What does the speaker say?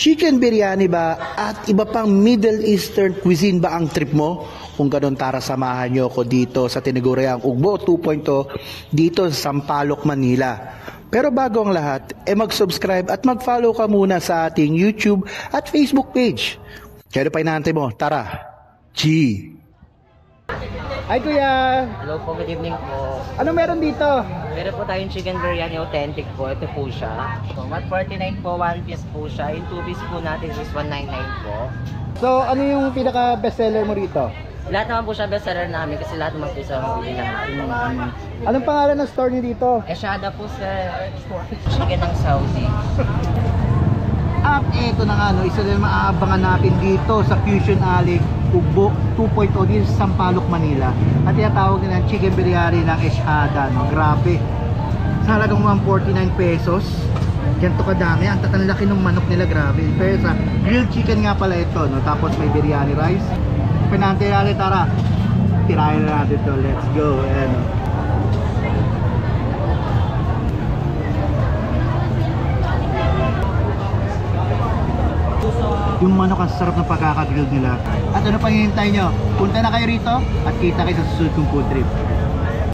Chicken biryani ba at iba pang Middle Eastern cuisine ba ang trip mo? Kung ganun, tara samahan nyo ako dito sa Tinaguriang Ugbo 2.0 dito sa Sampaloc, Manila. Pero bago ang lahat, mag-subscribe at mag-follow ka muna sa ating YouTube at Facebook page. Kaya pa inaantay mo, tara! G! Hi Kuya! Hello po, good evening po. Ano meron dito? Meron po tayong chicken biryani authentic po. Ito po siya. So, 149 po, 1 piece po siya. Yung 2 piece po natin is 199 po. So ano yung pinaka bestseller mo rito? Lahat naman po siya bestseller namin kasi lahat naman po sa mabili namin. Anong pangalan ng store niyo dito? Eshada po sa chicken ng Saudi. At eto na nga, no, isa din maaabangan natin dito sa Fusion Alley Ugbo 2.0 dito sa Sampaloc, Manila. At tinatawag nila ang chicken biryani ng Eshada, no? Grabe. Sa halagang 149 pesos. Ganito kadami. Ang tatanlaki ng manok nila, grabe. Pero sa grilled chicken nga pala ito, no? Tapos may biryani rice. Pinantay natin, tara. Tirahin na natin ito. Let's go. Ayan, no? Yung manok ang sarap ng pagkakagrill nila. At ano pang hihintay nyo? Punta na kayo rito at kita kayo sa susunod kong food trip.